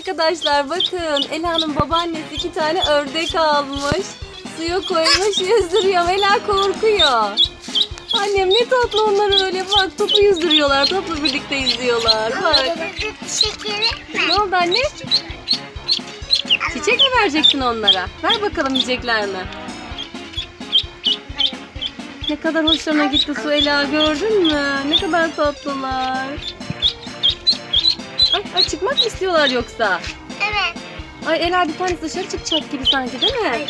Arkadaşlar bakın, Ela'nın babaannesi 2 tane ördek almış. Suya koymuş, yüzdürüyor. Ela korkuyor. Annem ne tatlı onlar öyle, bak topu yüzdürüyorlar. Topla birlikte yüzüyorlar. Bak. Ne oldu anne? Çiçek mi vereceksin onlara? Ver bakalım, yiyecekler mi? Ne kadar hoşlarına gitti su Ela, gördün mü? Ne kadar tatlılar. Ay çıkmak mı istiyorlar yoksa? Evet. Ay Ela, bir tanesi dışarı çıkacak gibi sanki, değil mi?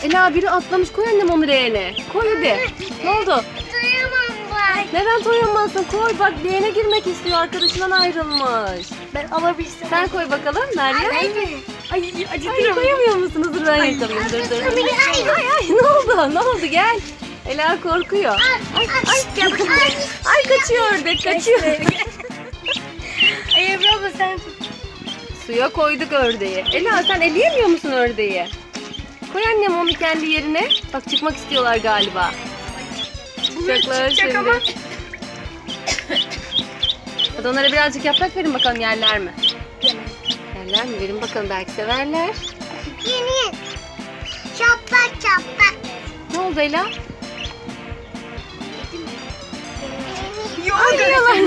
Ela, biri atlamış, koy annem onu leğene. Koy hadi. Ne oldu? Duyamam ben. Neden toyamazsın? Koy bak, leğene girmek istiyor, arkadaşından ayrılmış. Ben alabilsem. Sen koy bakalım Meryem. Ay Ay koyamıyor musunuz? Dur ben yakalayayım. Dur. Ay ne oldu? Ne oldu? Gel. Ela korkuyor. Ay kaçıyor ördek, kaçıyor. Ay Ebru abla sen tut. Suya koyduk ördeği. Ela, sen eleyemiyor musun ördeği? Koy annem onu kendi yerine. Bak çıkmak istiyorlar galiba. Çıkacaklar şimdi. ama. Hadi onlara birazcık yaprak verin bakalım, yerler mi? Yemez. Yerler mi? Verin bakalım, belki severler. Yeni. Çaplak çaplak. Ne oldu Ela? Yok. Ay, yiyorlar.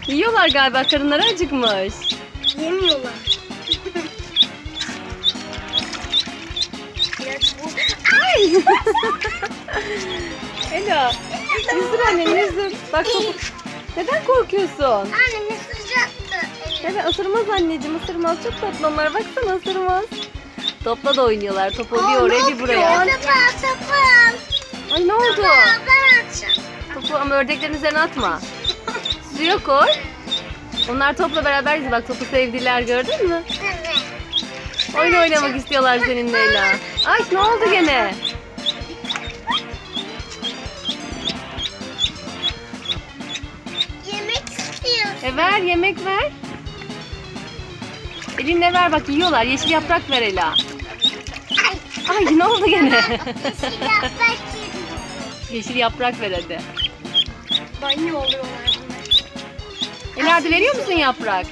Yiyorlar galiba, karınları acıkmış. Yemiyorlar. Ay. Ela, yüzdür annem, yüzdür. Bak topu. Neden korkuyorsun? Anne sıcaktı. Evet, ısırmaz anneciğim, ısırmaz. Çok tatlı onlar, baksana ısırmaz. Topla da oynuyorlar. Topu bir oraya bir buraya. Sapım. Ay ne oldu? Ben atacağım. Topu ama ördeklerin üzerine atma. Suya koy. Onlar topla beraber yüzüyor. Bak topu sevdiler, gördün mü? Evet. Oyun oynamak istiyorlar seninle Ela. Ay ne oldu gene? Yemek istiyorsun. Ver yemek ver. Elinle ver bak, yiyorlar. Yeşil yaprak ver Ela. Ay ne oldu gene? Yeşil yaprak yedim. Yeşil yaprak ver hadi. Banyo oluyorlar bunlar. Ela hadi, veriyor musun yaprak?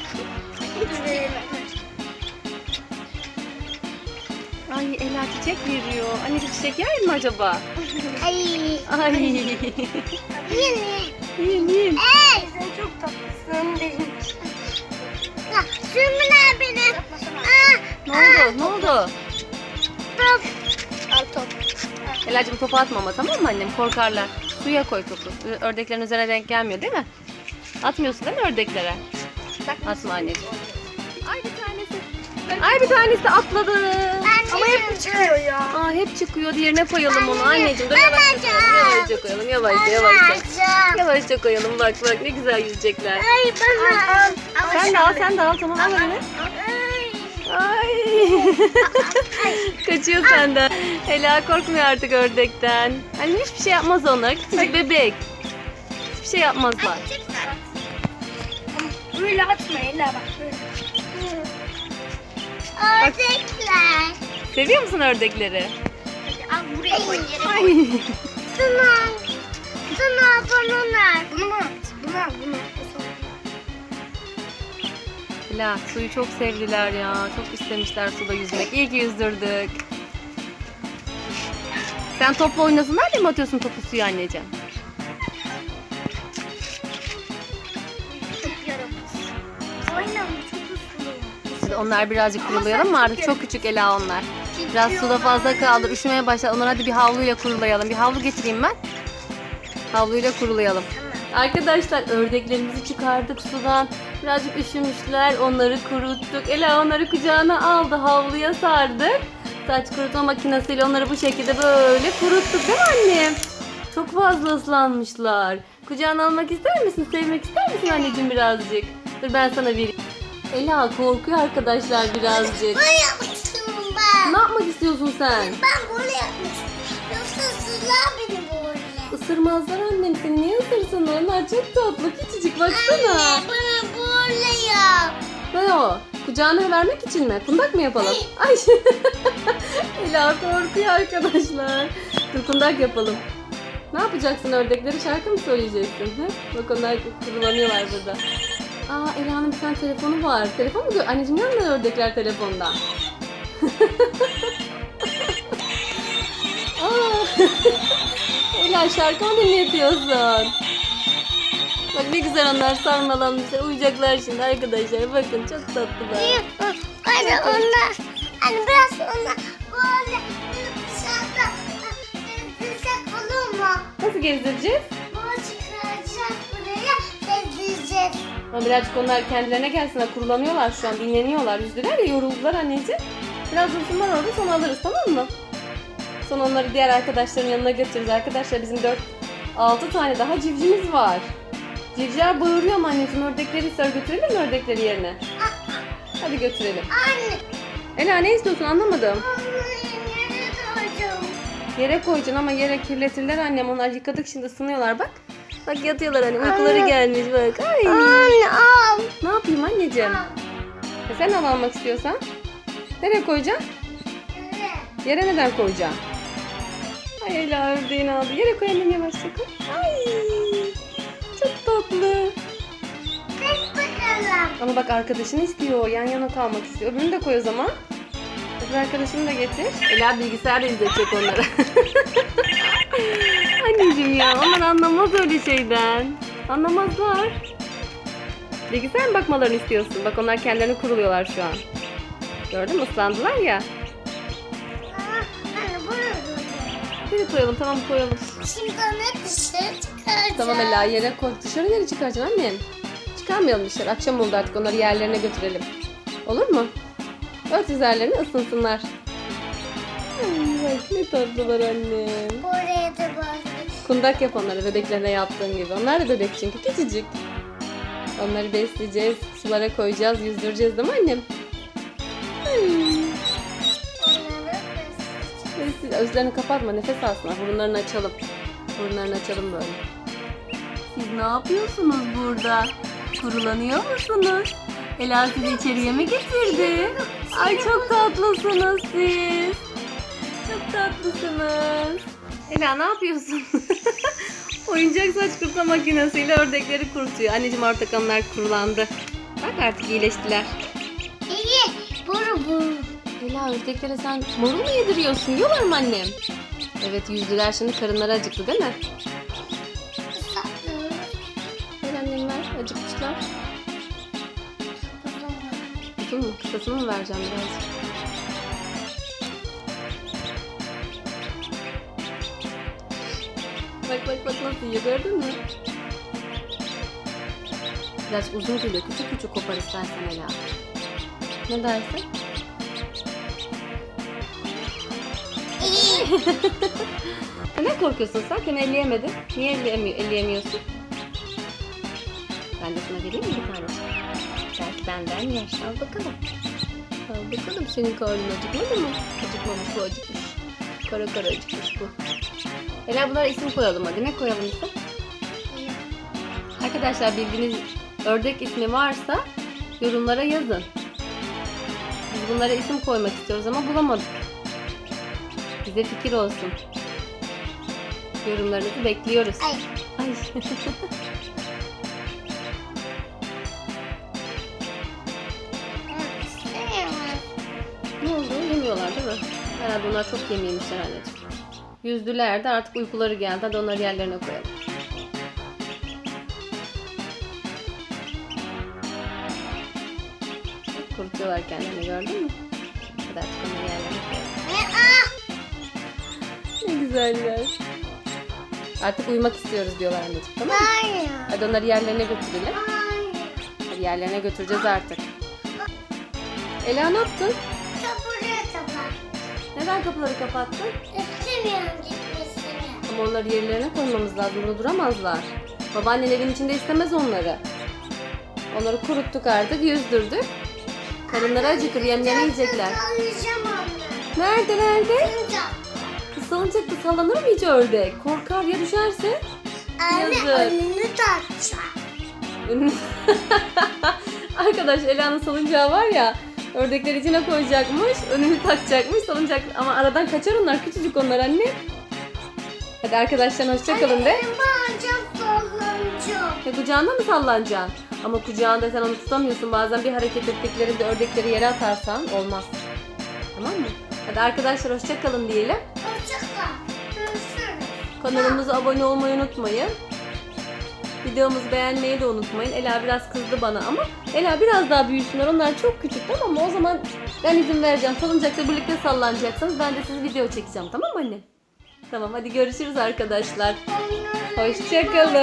Ay Ela çiçek veriyor. Anneciğim çiçek yer mi acaba? Ay. Ay. Yeni. Yiyin. Ey. Sen çok tatlısın benim. Ya sürmüler beni. Ne oldu? Ne oldu? Top. Al top. Ela'cığım topu atma ama, tamam mı annem? Korkarlar. Suya koy topu. Ördeklerin üzerine denk gelmiyor değil mi? Atmıyorsun değil mi ördeklere? Atma anneciğim. Ay bir tanesi. Ay bir tanesi atladı. Ama hep çıkıyor ya. Aa hep çıkıyor. Diğerine koyalım onu anneciğim. Dur Ben yavaşça koyalım. alacağım. Yavaşça koyalım. Yavaşça. Yavaşça koyalım. Bak ne güzel yüzecekler. Ay bana al. Sen de al tamam, al eline. Ay. Kaçıyor senden. Ela korkmuyor artık ördekten. Hani hiçbir şey yapmaz onlar. Küçücük bebek. Hiçbir şey yapmazlar. Böyle atma Ela bak böyle. Ördekler. Seviyor musun ördekleri? Al buraya koy. Ay. Sınav bana ver. Bunu mu at? Bunu. Ela suyu çok sevdiler ya. Çok istemişler suda yüzmek. İyi ki yüzdürdük. Sen topla oynasınlar diye mi atıyorsun topu suya anneciğim? Çok yaramaz. Oynama çok uslu. Hadi onlar birazcık kurulayalım mı artık? Çok küçük Ela onlar. Biraz suda fazla kaldı. Üşümeye başladı. Onları hadi bir havluyla kurulayalım. Bir havlu getireyim ben. Havluyla kurulayalım. Arkadaşlar ördeklerimizi çıkardık sudan. Birazcık üşümüşler. Onları kuruttuk. Ela onları kucağına aldı. Havluya sardık. Saç kurutma makinesiyle onları bu şekilde böyle kuruttuk değil mi annem? Çok fazla ıslanmışlar. Kucağına almak ister misin? Sevmek ister misin anneciğim birazcık? Dur ben sana vereyim. Ela korkuyor arkadaşlar birazcık. Böyle yapmak istiyorum ben. Ne yapmak istiyorsun sen? Ben böyle yapmak istiyorum. Yoksa ısırlar beni böyle. Isırmazlar annem seni. Niye ısırsın? Onlar çok tatlı. Küçücük baksana. Anne bana böyle yap. Ne o? Kucağına vermek için mi? Kundak mı yapalım? Ay. Ela korkuyor arkadaşlar. Dur kundak yapalım. Ne yapacaksın ördekleri? Şarkı mı söyleyeceksin? He? Bak onlar kurulanıyorlar burada. Aa, Ela'nın bir tane telefonu var. Telefon mu? Anneciğim ne anlar ördekler telefonda? Aa, Ela şarkı mı dinletiyorsun? Bak ne güzel onlar sarmalanmışlar. Uyuyacaklar şimdi arkadaşlar. Bakın çok tatlılar. Anne onlar. Anne biraz onlar böyle dışarıda gezdirsek olur mu? Nasıl gezdireceğiz? Bunu çıkaracağız buraya gezdireceğiz. Ama birazcık onlar kendilerine gelsinler. Kurulanıyorlar şu an. Dinleniyorlar. Yüzdüler ya, yoruldular anneciğim. Biraz dursunlar orada, sonra alırız, tamam mı? Sonra onları diğer arkadaşların yanına götürürüz. Arkadaşlar bizim 6 tane daha civcivimiz var. Civcivler bağırıyor ama anneciğim, ördekleri ister, götürelim mi ördekleri yerine? Hadi götürelim. Anne. Ela ne istiyorsun, anlamadım. Nereye koyacağım? Yere koyacaksın ama yere kirletirler annem. Onlar yıkadık şimdi, ısınıyorlar bak. Bak yatıyorlar hani, uykuları gelmiş bak. Ay. Anne al. Ne yapayım anneciğim? Sen al almak istiyorsan. Nereye koyacaksın? Evet. Yere neden koyacaksın? Ay Ela ördeğini aldı. Yere koy annem, yavaşça koy. Ay. Çok tatlı. Biz bakalım. Ama bak arkadaşını istiyor. Yan yana kalmak istiyor. Öbürünü de koy o zaman. Öbür arkadaşını da getir. Ela bilgisayarda izletecek onları. Anneciğim ya, onlar anlamaz öyle şeyden. Anlamazlar. Bilgisayar mı bakmalarını istiyorsun? Bak onlar kendilerini kuruluyorlar şu an. Gördün mü? Islandılar ya. Anne buraya. Hadi koyalım, tamam koyalım. Şimdi onu dışarı çıkaracağım. Tamam Ela, yere koy. Dışarı nereye çıkaracaksın annem? Çıkarmayalım dışarı. Akşam oldu artık, onları yerlerine götürelim. Olur mu? Ört üzerlerini, ısınsınlar. Ay bak ne tatlılar annem. Buraya da bak. Kundak yap onları bebeklerine yaptığın gibi. Onlar da bebek çünkü küçücük. Onları besleyeceğiz, sulara koyacağız, yüzdüreceğiz değil mi annem? Ay. Onları Özlerini kapatma, nefes alsınlar. Burunlarını açalım. Burunlarını açalım böyle. Siz ne yapıyorsunuz burada? Kurulanıyor musunuz? Ela sizi içeriye mi getirdi? Ay çok tatlısınız siz. Çok tatlısınız. Ela ne yapıyorsun? Oyuncak saç kurutma makinesiyle ördekleri kurutuyor. Anneciğim artık onlar kurulandı. Bak artık iyileştiler. İyi. Buru. Ela ördeklere sen marul mu yediriyorsun? Yiyorlar mı annem? Evet yüzdüler, şimdi karınları acıktı değil mi? Ver annem ver, acıkmışlar. Uzun mu? Kısasını mı vereceğim birazcık? Bak nasıl yiyor, gördün mü? Biraz uzun geliyor, küçük kopar istersen Ela. Ne dersin? Ne korkuyorsun sen? Kim elleyemedin? Niye elleyemiyorsun? Ben de şuna vereyim mi bir tane? Belki benden yaş. Al bakalım. Al bakalım, senin karnın acıkmadı mı? Acıkmamış, bu acıkmış. Kara acıkmış bu. Ela bunlara isim koyalım hadi. Ne koyalım isim? Arkadaşlar bildiğiniz ördek ismi varsa yorumlara yazın. Biz bunlara isim koymak istiyoruz ama bulamadık. Bize fikir olsun. Yorumlarınızı bekliyoruz. Ay. Ay. Ne oldu? Yemiyorlar değil mi? Herhalde onlar çok yememişler anneciğim. Yüzdüler de artık uykuları geldi. Hadi onları yerlerine koyalım. Kurutuyorlar kendilerini, gördün mü? Hadi artık onları yerlerine koyalım. Ne güzeller. Artık uyumak istiyoruz diyorlar anneciğim, tamam mı? Hayır. Hadi onları yerlerine götürelim. Hayır. Hadi yerlerine götüreceğiz artık. Ela ne yaptın? Buraya kapat. Neden kapıları kapattın? İstemiyorum gitmesini. Ama onları yerlerine koymamız lazım. Burada duramazlar. Babaannen evin içinde istemez onları. Onları kuruttuk artık, yüzdürdük. Karınları acıkır, yemlerini yiyecekler. Sallayacağım onu. Nerede? Sıncak. Salıncakta sallanır mı hiç ördek? Korkar ya düşerse? Anne Yazık. önünü takacak. Arkadaş Ela'nın salıncağı var ya, ördekler içine koyacakmış, önünü takacakmış salıncak, ama aradan kaçar onlar, küçücük onlar anne. Hadi arkadaşlarına hoşçakalın de. Çok sallanacak. Kucağında mı sallanacaksın? Ama kucağında sen onu tutamıyorsun. Bazen bir hareket ettiklerinde ördekleri yere atarsan olmaz. Tamam mı? Hadi arkadaşlar hoşçakalın diyelim. Hoşçakal. Görüşürüz. Kanalımıza abone olmayı unutmayın. Videomuzu beğenmeyi de unutmayın. Ela biraz kızdı bana ama Ela biraz daha büyüsünler. Onlar çok küçük, tamam mı? O zaman ben izin vereceğim. Salıncakta birlikte sallanacaksınız. Ben de size video çekeceğim, tamam mı anne? Tamam, hadi görüşürüz arkadaşlar. Hoşçakalın.